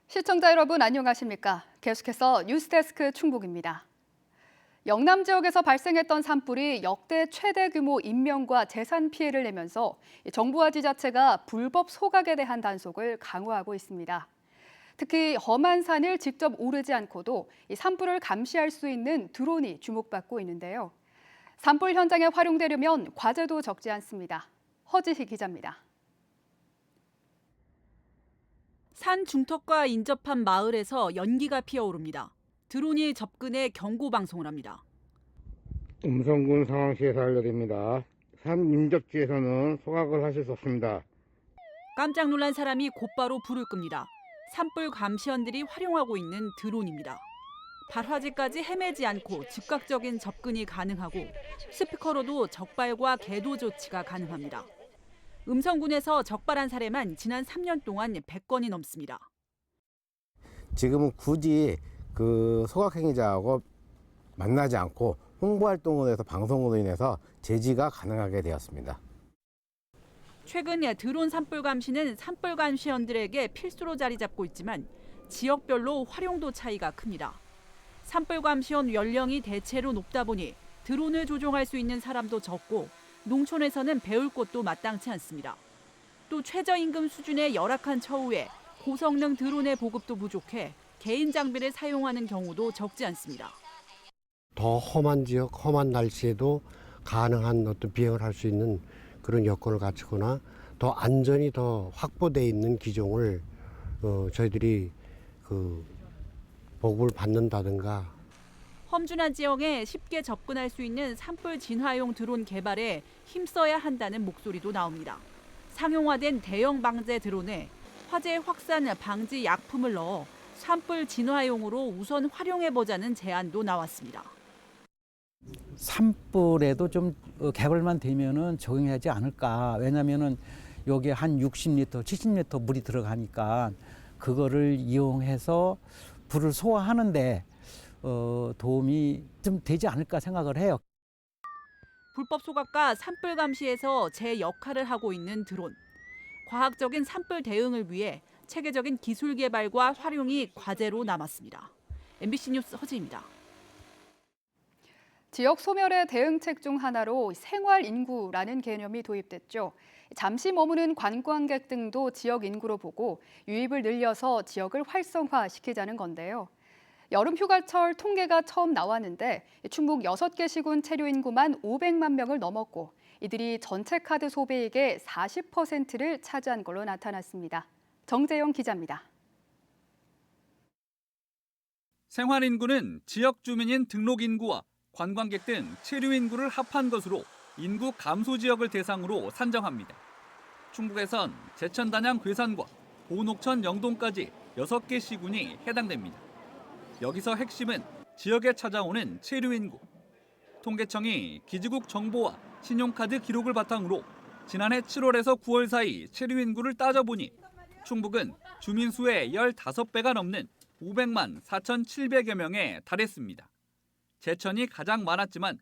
시청자 여러분 안녕하십니까? 계속해서 뉴스데스크 충북입니다. 영남 지역에서 발생했던 산불이 역대 최대 규모 인명과 재산 피해를 내면서 정부와 지자체가 불법 소각에 대한 단속을 강화하고 있습니다. 특히 험한 산을 직접 오르지 않고도 이 산불을 감시할 수 있는 드론이 주목받고 있는데요. 산불 현장에 활용되려면 과제도 적지 않습니다. 허지희 기자입니다. 산 중턱과 인접한 마을에서 연기가 피어오릅니다. 드론이 접근해 경고 방송을 합니다. 음성군 상황시에서 알려드립니다. 산 인접지에서는 소각을 하실 수 없습니다. 깜짝 놀란 사람이 곧바로 불을 끕니다. 산불 감시원들이 활용하고 있는 드론입니다. 발화지까지 헤매지 않고 즉각적인 접근이 가능하고 스피커로도 적발과 계도 조치가 가능합니다. 음성군에서 적발한 사례만 지난 3년 동안 100건이 넘습니다. 지금은 굳이 그 소각 행위자하고 만나지 않고 홍보 활동을 해서 방송으로 인해서 제지가 가능하게 되었습니다. 최근 드론 산불 감시는 산불 감시원들에게 필수로 자리 잡고 있지만 지역별로 활용도 차이가 큽니다. 산불 감시원 연령이 대체로 높다 보니 드론을 조종할 수 있는 사람도 적고 농촌에서는 배울 곳도 마땅치 않습니다. 또 최저임금 수준의 열악한 처우에 고성능 드론의 보급도 부족해 개인 장비를 사용하는 경우도 적지 않습니다. 더 험한 지역, 험한 날씨에도 가능한 어떤 비행을 할 수 있는 그런 여건을 갖추거나 더 안전이 더 확보되어 있는 기종을 저희들이 보급을 받는다든가. 험준한 지역에 쉽게 접근할 수 있는 산불 진화용 드론 개발에 힘써야 한다는 목소리도 나옵니다. 상용화된 대형 방제 드론에 화재 확산 방지 약품을 넣어 산불 진화용으로 우선 활용해보자는 제안도 나왔습니다. 산불에도 좀 개발만 되면은 적용하지 않을까. 왜냐면은 여기에 한 60리터, 70리터 물이 들어가니까 그거를 이용해서 불을 소화하는데 도움이 좀 되지 않을까 생각을 해요. 불법 소각과 산불 감시에서 제 역할을 하고 있는 드론. 과학적인 산불 대응을 위해 체계적인 기술 개발과 활용이 과제로 남았습니다. MBC 뉴스 허지입니다. 지역 소멸의 대응책 중 하나로 생활 인구라는 개념이 도입됐죠. 잠시 머무는 관광객 등도 지역 인구로 보고 유입을 늘려서 지역을 활성화시키자는 건데요. 여름 휴가철 통계가 처음 나왔는데 충북 6개 시군 체류 인구만 500만 명을 넘었고 이들이 전체 카드 소비액의 40%를 차지한 걸로 나타났습니다. 정재영 기자입니다. 생활 인구는 지역 주민인 등록 인구와 관광객 등 체류 인구를 합한 것으로 인구 감소 지역을 대상으로 산정합니다. 충북에선 제천, 단양, 괴산과 보농천, 영동까지 6개 시군이 해당됩니다. 여기서 핵심은 지역에 찾아오는 체류 인구. 통계청이 기지국 정보와 신용카드 기록을 바탕으로 지난해 7월에서 9월 사이 체류 인구를 따져보니 충북은 주민 수의 15배가 넘는 500만 4,700여 명에 달했습니다. 제천이 가장 많았지만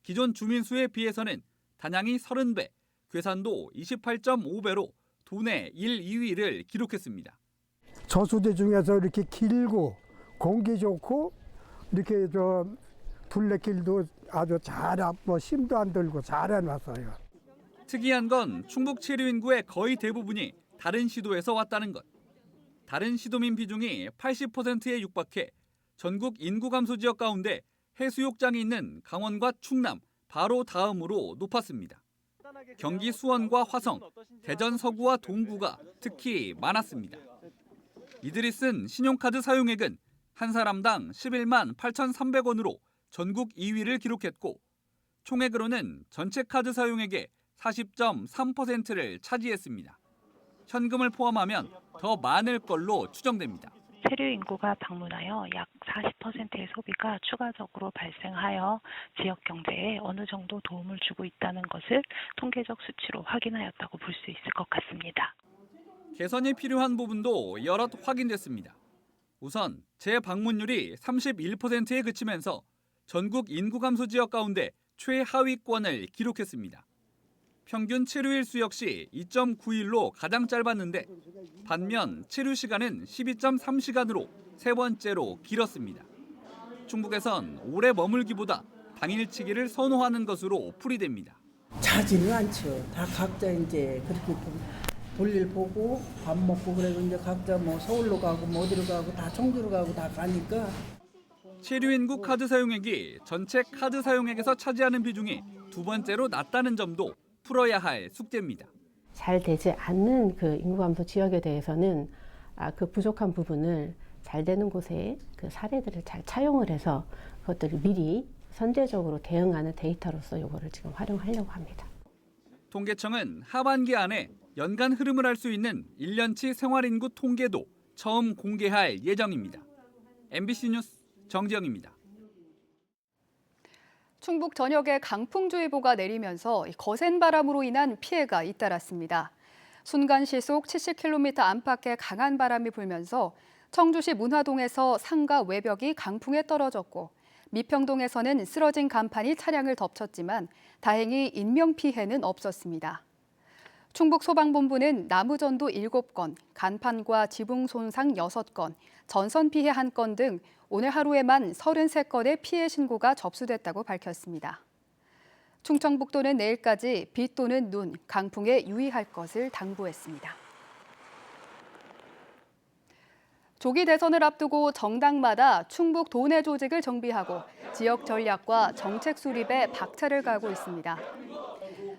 기존 주민 수에 비해서는 단양이 30배, 괴산도 28.5배로 도내 1, 2위를 기록했습니다. 저수지 중에서 이렇게 길고 공기 좋고 이렇게 둘레길도 아주 힘도 안 들고 잘 해놨어요. 특이한 건 충북 체류 인구의 거의 대부분이 다른 시도에서 왔다는 것. 다른 시도민 비중이 80%에 육박해 전국 인구 감소 지역 가운데 해수욕장이 있는 강원과 충남 바로 다음으로 높았습니다. 경기 수원과 화성, 대전 서구와 동구가 특히 많았습니다. 이들이 쓴 신용카드 사용액은 한 사람당 11만 8,300원으로 전국 2위를 기록했고 총액으로는 전체 카드 사용액의 40.3%를 차지했습니다. 현금을 포함하면 더 많을 걸로 추정됩니다. 체류 인구가 방문하여 약 40%의 소비가 추가적으로 발생하여 지역 경제에 어느 정도 도움을 주고 있다는 것을 통계적 수치로 확인하였다고 볼 수 있을 것 같습니다. 개선이 필요한 부분도 여럿 확인됐습니다. 우선 재방문율이 31%에 그치면서 전국 인구 감소 지역 가운데 최하위권을 기록했습니다. 평균 체류일 수 역시 2.9일로 가장 짧았는데 반면 체류 시간은 12.3시간으로 세 번째로 길었습니다. 충북에선 오래 머물기보다 당일치기를 선호하는 것으로 풀이됩니다. 자지는 않죠. 다 각자 이제 그렇게 볼일 보고 밥 먹고 그래도 이제 각자 뭐 서울로 가고 뭐 어디로 가고 다 청주로 가고 다 가니까. 체류인구 카드 사용액이 전체 카드 사용액에서 차지하는 비중이 두 번째로 낮다는 점도 풀어야 할 숙제입니다. 잘 되지 않는 그 인구 감소 지역에 대해서는 그 부족한 부분을 잘 되는 곳에 그 사례들을 잘 차용을 해서 그것들을 미리 선제적으로 대응하는 데이터로서 이거를 지금 활용하려고 합니다. 통계청은 하반기 안에 연간 흐름을 알 수 있는 1년치 생활인구 통계도 처음 공개할 예정입니다. MBC 뉴스 정지영입니다. 충북 전역에 강풍주의보가 내리면서 거센 바람으로 인한 피해가 잇따랐습니다. 순간 시속 70km 안팎의 강한 바람이 불면서 청주시 문화동에서 상가 외벽이 강풍에 떨어졌고 미평동에서는 쓰러진 간판이 차량을 덮쳤지만 다행히 인명피해는 없었습니다. 충북소방본부는 나무전도 7건, 간판과 지붕 손상 6건, 전선 피해 1건 등 오늘 하루에만 33건의 피해 신고가 접수됐다고 밝혔습니다. 충청북도는 내일까지 비 또는 눈, 강풍에 유의할 것을 당부했습니다. 조기 대선을 앞두고 정당마다 충북 도내 조직을 정비하고 지역 전략과 정책 수립에 박차를 가하고 있습니다.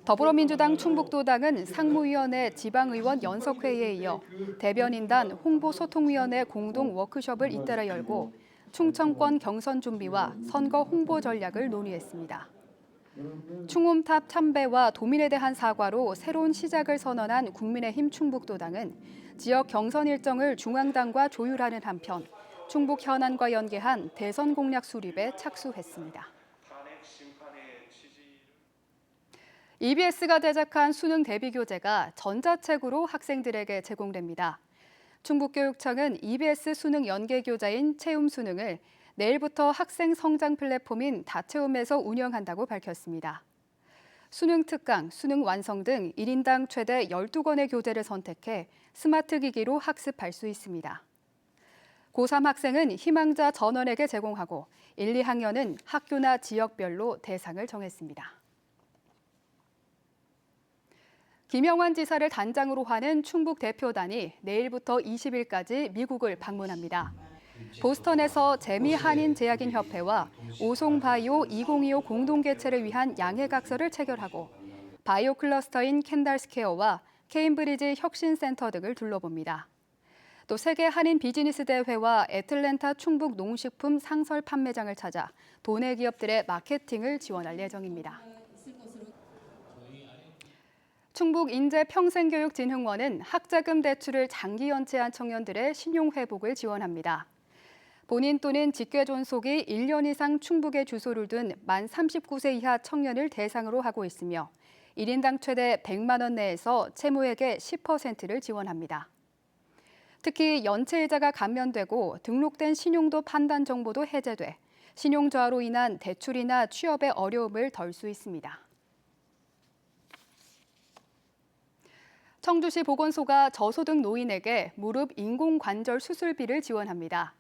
더불어민주당 충북도당은 상무위원회 지방의원 연석회의에 이어 대변인단 홍보소통위원회 공동 워크숍을 잇따라 열고 충청권 경선 준비와 선거 홍보 전략을 논의했습니다. 충움탑 참배와 도민에 대한 사과로 새로운 시작을 선언한 국민의힘 충북도당은 지역 경선 일정을 중앙당과 조율하는 한편 충북 현안과 연계한 대선 공약 수립에 착수했습니다. EBS가 제작한 수능 대비 교재가 전자책으로 학생들에게 제공됩니다. 충북교육청은 EBS 수능 연계 교재인 체움수능을 내일부터 학생 성장 플랫폼인 다채움에서 운영한다고 밝혔습니다. 수능 특강, 수능 완성 등 1인당 최대 12권의 교재를 선택해 스마트 기기로 학습할 수 있습니다. 고3 학생은 희망자 전원에게 제공하고 1, 2학년은 학교나 지역별로 대상을 정했습니다. 김영환 지사를 단장으로 하는 충북 대표단이 내일부터 20일까지 미국을 방문합니다. 보스턴에서 재미한인 제약인협회와 오송바이오 2025 공동 개최를 위한 양해각서를 체결하고 바이오 클러스터인 캔달스케어와 케임브리지 혁신센터 등을 둘러봅니다. 또 세계 한인 비즈니스 대회와 애틀랜타 충북 농식품 상설 판매장을 찾아 도내 기업들의 마케팅을 지원할 예정입니다. 충북인재평생교육진흥원은 학자금 대출을 장기 연체한 청년들의 신용회복을 지원합니다. 본인 또는 직계 존속이 1년 이상 충북에 주소를 둔 만 39세 이하 청년을 대상으로 하고 있으며 1인당 최대 100만 원 내에서 채무액의 10%를 지원합니다. 특히 연체이자가 감면되고 등록된 신용도 판단 정보도 해제돼 신용저하로 인한 대출이나 취업의 어려움을 덜 수 있습니다. 청주시 보건소가 저소득 노인에게 무릎 인공관절 수술비를 지원합니다.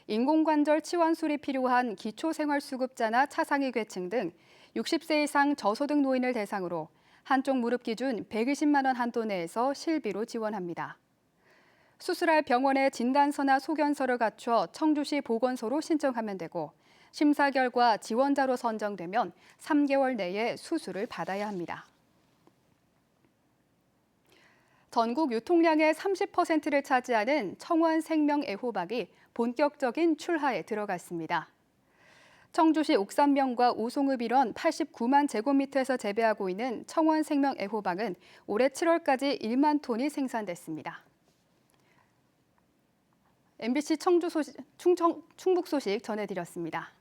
인공관절 치원 수립이 필요한 기초생활수급자나 차상위 계층 등 60세 이상 저소득 노인을 대상으로 한쪽 무릎 기준 120만 원 한도 내에서 실비로 지원합니다. 수술할 병원의 진단서나 소견서를 갖춰 청주시 보건소로 신청하면 되고 심사 결과 지원자로 선정되면 3개월 내에 수술을 받아야 합니다. 전국 유통량의 30%를 차지하는 청원생명 애호박이 본격적인 출하에 들어갔습니다. 청주시 옥산면과 오송읍 일원 89만 제곱미터에서 재배하고 있는 청원생명 애호박은 올해 7월까지 1만 톤이 생산됐습니다. MBC 충북 소식 전해드렸습니다.